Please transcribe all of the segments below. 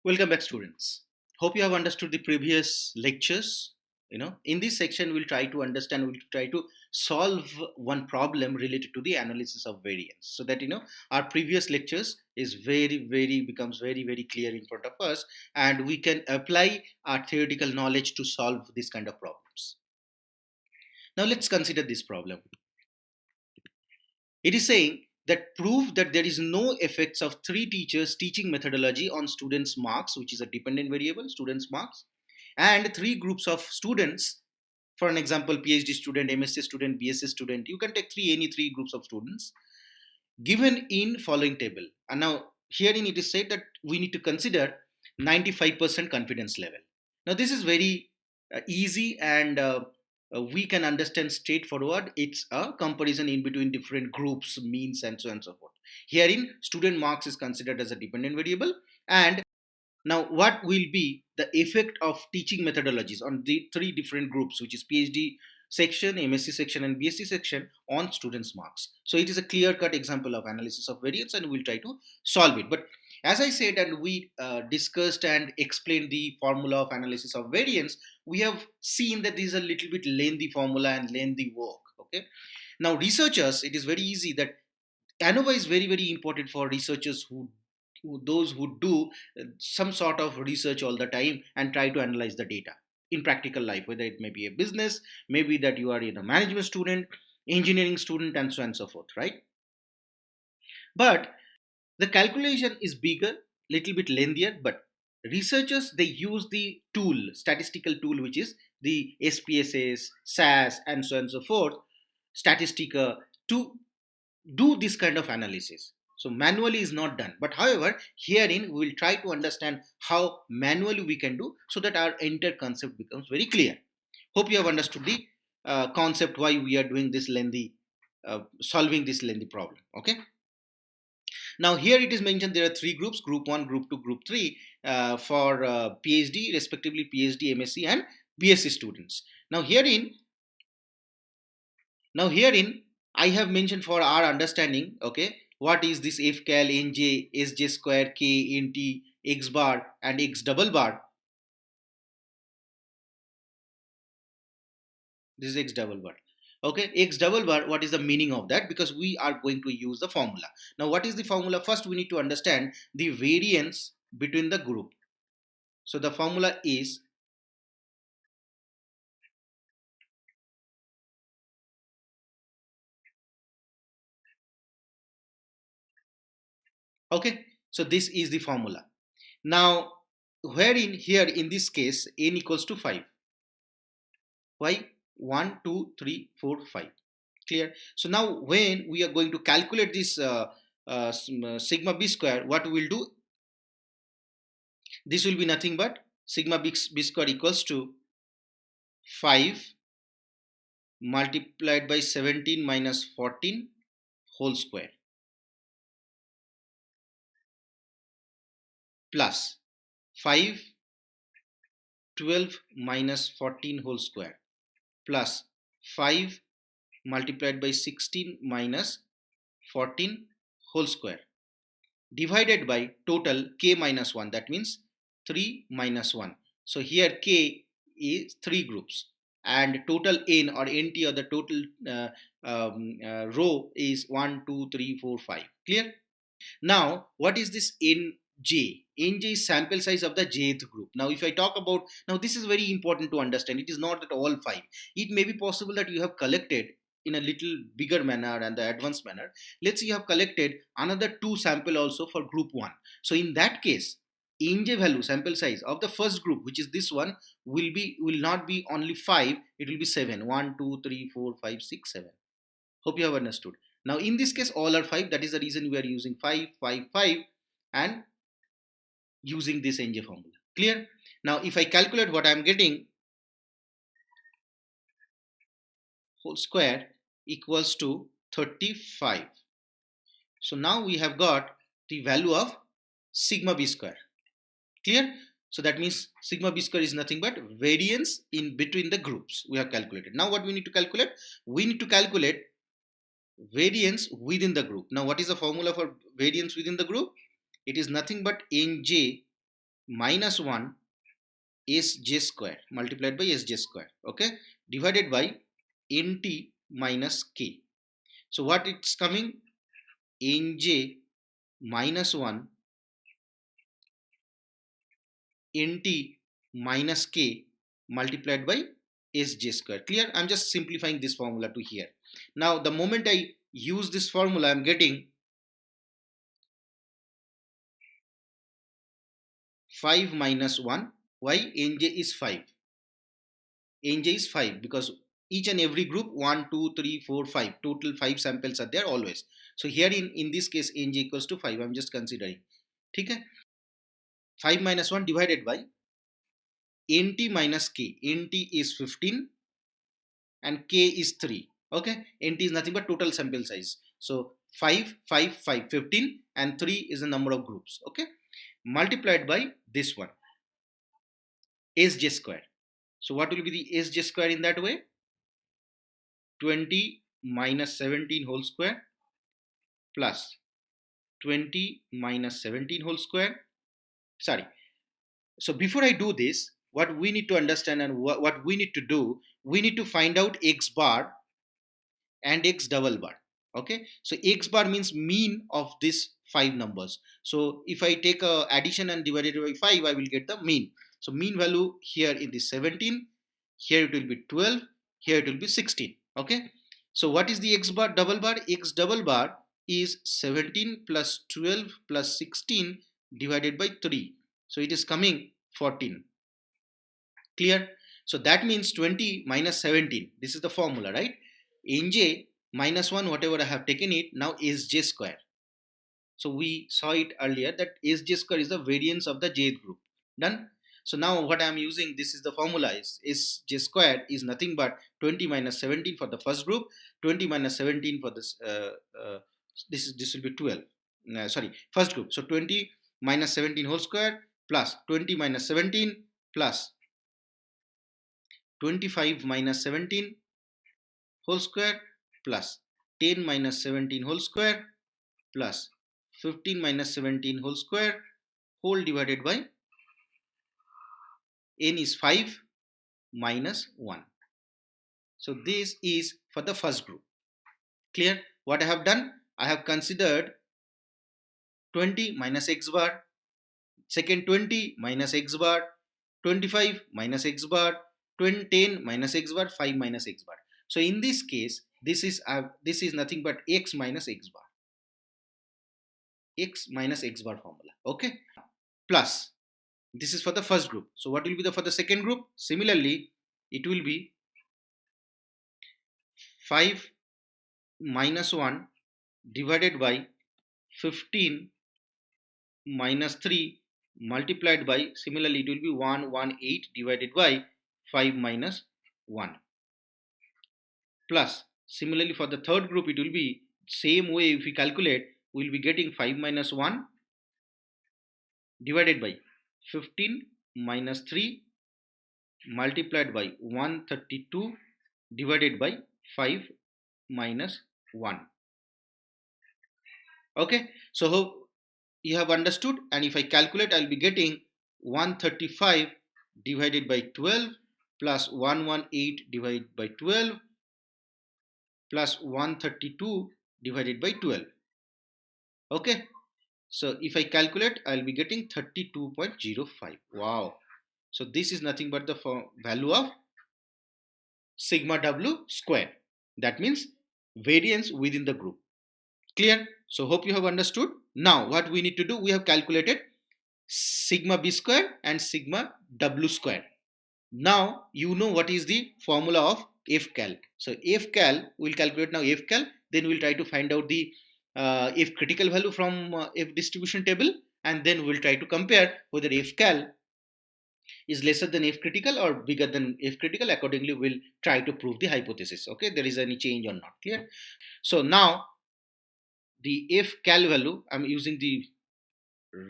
Welcome back, students. Hope you have understood the previous lectures. In this section, we'll try to solve one problem related to the analysis of variance, so that our previous lectures is becomes very clear in front of us, and we can apply our theoretical knowledge to solve this kind of problems. Now, let's consider this problem. It is saying that prove that there is no effects of three teachers teaching methodology on students' marks, which is a dependent variable, students' marks, and three groups of students. For an example, PhD student, MSc student, BSc student. You can take any three groups of students given in following table. And now herein it is said that we need to consider 95% confidence level. Now this is very easy, and we can understand straightforward. It's a comparison in between different groups, means, and so on and so forth. Herein student marks is considered as a dependent variable, and now, what will be the effect of teaching methodologies on the three different groups, which is PhD section, MSc section, and BSc section, on students' marks? So, it is a clear-cut example of analysis of variance, and we'll try to solve it. But as I said, and we discussed and explained the formula of analysis of variance, we have seen that this is a little bit lengthy formula and lengthy work. Okay. Now, researchers, it is very easy that ANOVA is very important for researchers those who do some sort of research all the time and try to analyze the data in practical life, whether it may be a business, maybe that you are a management student, engineering student, and so on and so forth, right? But the calculation is bigger, little bit lengthier, but researchers, they use the statistical tool, which is the SPSS, SAS, and so on and so forth, Statistica, to do this kind of analysis. So manually is not done. But however, herein we will try to understand how manually we can do, so that our entire concept becomes very clear. Hope you have understood the concept why we are doing this lengthy, solving this lengthy problem. Okay. Now here it is mentioned there are three groups: group one, group two, group three, for PhD, respectively PhD, MSc, and BSc students. Now herein I have mentioned for our understanding, okay, what is this f cal, nj, sj square, k, nt, x bar, and x double bar. This is x double bar. Okay, x double bar, what is the meaning of that? Because we are going to use the formula. Now, what is the formula? First, we need to understand the variance between the group. So, the formula is, okay, so this is the formula. Now, wherein here in this case, n equals to 5. Why? 1, 2, 3, 4, 5. Clear? So now when we are going to calculate this sigma b square, what we will do? This will be nothing but sigma b square equals to 5 multiplied by 17 minus 14 whole square, plus 5 12 minus 14 whole square, plus 5 multiplied by 16 minus 14 whole square, divided by total k minus 1, that means 3 minus 1. So here k is 3 groups, and total n or nt, or the total row, is 1, 2, 3, 4, 5. Clear? Now what is this nj? Nj is sample size of the jth group. Now if I talk about, now this is very important to understand. It is not at all 5. It may be possible that you have collected in a little bigger manner and the advanced manner. Let's say you have collected another 2 sample also for group 1. So in that case, nj value, sample size of the first group, which is this one, will not be only 5, it will be 7. 1, 2, 3, 4, 5, 6, 7. Hope you have understood. Now in this case all are 5. That is the reason we are using 5, 5, 5, and using this nj formula. Clear? Now if I calculate, what I am getting, whole square equals to 35. So now we have got the value of sigma b square. Clear? So that means sigma b square is nothing but variance in between the groups we have calculated. Now what we need to calculate? We need to calculate variance within the group. Now what is the formula for variance within the group? It is nothing but nj minus 1 sj square multiplied by sj square, okay, divided by nt minus k. So what it's coming, nj minus 1 nt minus k multiplied by sj square. Clear? I'm just simplifying this formula to here. Now the moment I use this formula, I'm getting 5 minus 1. Why? nj is 5. nj is 5 because each and every group 1 2 3 4 5 total 5 samples are there always. So here in this case nj equals to 5. I'm just considering. Okay, 5 minus 1 divided by nt minus k. nt is 15 and k is 3. Okay, nt is nothing but total sample size. So 5 5 5 15 and 3 is the number of groups. Okay, multiplied by this one sj square. So what will be the sj square in that way? 20 minus 17 whole square plus 20 minus 17 whole square. Sorry. So before I do this, what we need to understand and what we need to do, we need to find out x bar and x double bar. Okay, so x bar means mean of these 5 numbers. So if I take a addition and divide it by 5, I will get the mean. So mean value here in the 17, here it will be 12, here it will be 16. Okay, so what is the x bar double bar? X double bar is 17 plus 12 plus 16 divided by 3. So it is coming 14. Clear? So that means 20 minus 17. This is the formula, right? Nj minus 1, whatever I have taken it, now sj square. So we saw it earlier that sj square is the variance of the jth group. Done? So now what I am using, this is the formula, is sj square is nothing but 20 minus 17 for the first group, 20 minus 17 for this, this will be 12. Sorry, first group. So 20 minus 17 whole square plus 20 minus 17 plus 25 minus 17 whole square plus 10 minus 17 whole square plus 15 minus 17 whole square whole divided by n is 5 minus 1. So this is for the first group. Clear? What I have done? I have considered 20 minus x bar, second 20 minus x bar, 25 minus x bar, 10 minus x bar, 5 minus x bar. So in this case, this is nothing but x minus x bar. X minus x bar formula. Okay, plus this is for the first group. So what will be for the second group? Similarly, it will be 5 minus 1 divided by 15 minus 3 multiplied by, similarly it will be 118 divided by 5 minus 1, plus similarly for the third group it will be same way. If we calculate, we will be getting 5 minus 1 divided by 15 minus 3 multiplied by 132 divided by 5 minus 1. Okay, so hope you have understood, and if I calculate, I'll be getting 135 divided by 12 plus 118 divided by 12 plus 132 divided by 12. Okay, so if I calculate, I'll be getting 32.05. Wow. So this is nothing but the value of sigma w square. That means variance within the group. Clear? So hope you have understood. Now what we need to do, we have calculated sigma b square and sigma w square. Now you know what is the formula of fcal. So fcal, we'll calculate now fcal, then we'll try to find out the f critical value from f distribution table, and then we'll try to compare whether fcal is lesser than f critical or bigger than f critical. Accordingly, we'll try to prove the hypothesis. Okay, there is any change or not. Clear? So now the fcal value, I'm using the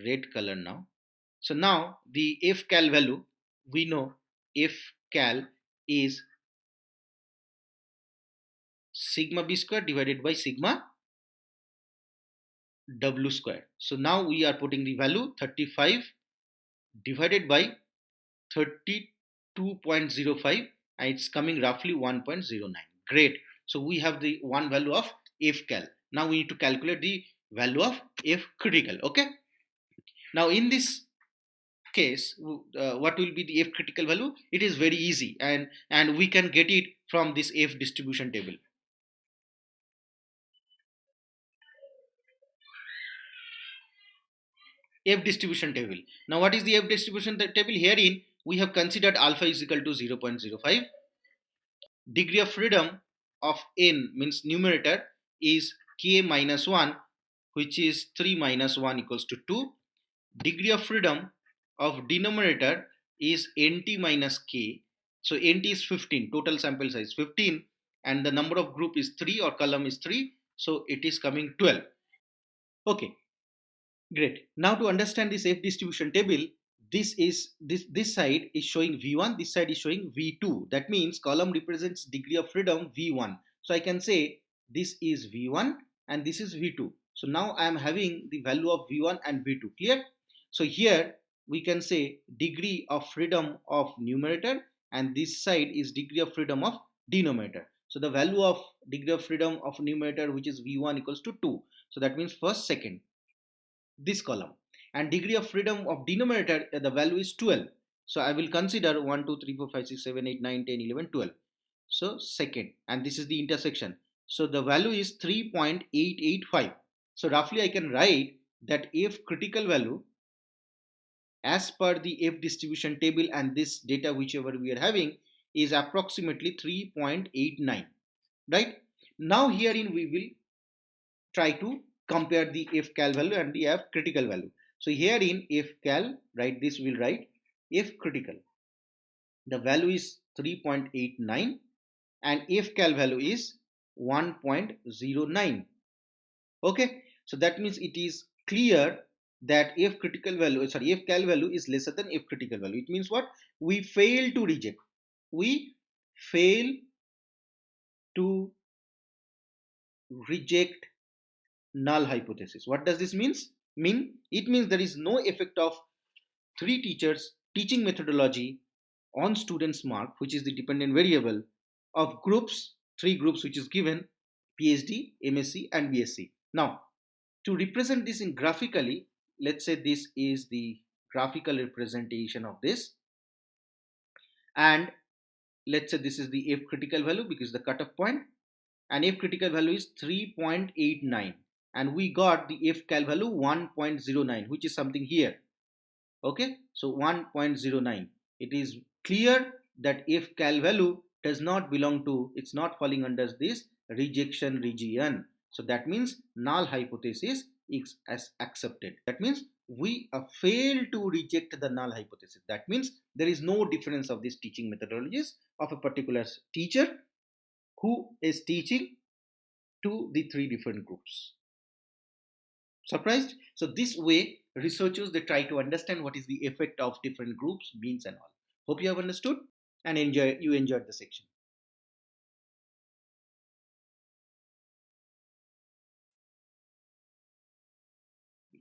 red color now. So now the fcal value, we know fcal is sigma b square divided by sigma w square. So now we are putting the value 35 divided by 32.05, and it's coming roughly 1.09. Great. So we have the one value of F cal. Now we need to calculate the value of F critical. Okay. Now in this case, what will be the F critical value? It is very easy, and we can get it from this F distribution table. F distribution table. Now what is the F distribution table? Herein we have considered alpha is equal to 0.05. Degree of freedom of n means numerator is k minus 1, which is 3 minus 1 equals to 2. Degree of freedom of denominator is nt minus k. So nt is 15, total sample size 15, and the number of group is 3 or column is 3, so it is coming 12. Okay, great. Now to understand this F distribution table, this side is showing V1, this side is showing V2. That means column represents degree of freedom V1. So I can say this is V1 and this is V2. So now I am having the value of V1 and V2. Clear? So here we can say degree of freedom of numerator, and this side is degree of freedom of denominator. So the value of degree of freedom of numerator, which is V1, equals to 2. So that means first, second, this column, and degree of freedom of denominator, the value is 12. So I will consider 1 2 3 4 5 6 7 8 9 10 11 12. So second, and this is the intersection, so the value is 3.885. so roughly I can write that F critical value as per the F distribution table and this data whichever we are having is approximately 3.89. Right? Now herein we will try to compare the F cal value and the F critical value. So here in F cal, right, this will write F critical. The value is 3.89 and F cal value is 1.09. Okay, so that means it is clear that F critical value, F cal value is lesser than F critical value. It means what? We fail to reject. We fail to reject null hypothesis. What does this mean? It means there is no effect of three teachers teaching methodology on students' mark, which is the dependent variable of groups, three groups which is given: PhD, MSc and BSc. Now to represent this in graphically, let's say this is the graphical representation of this, and let's say this is the F critical value because the cutoff point, and F critical value is 3.89, and we got the F cal value 1.09, which is something here. Okay, so 1.09. It is clear that F cal value does not belong to, it's not falling under this rejection region. So that means null hypothesis is as accepted. That means we fail to reject the null hypothesis. That means there is no difference of these teaching methodologies of a particular teacher who is teaching to the three different groups. Surprised? So this way researchers, they try to understand what is the effect of different groups, means and all. Hope you have understood and you enjoyed the section.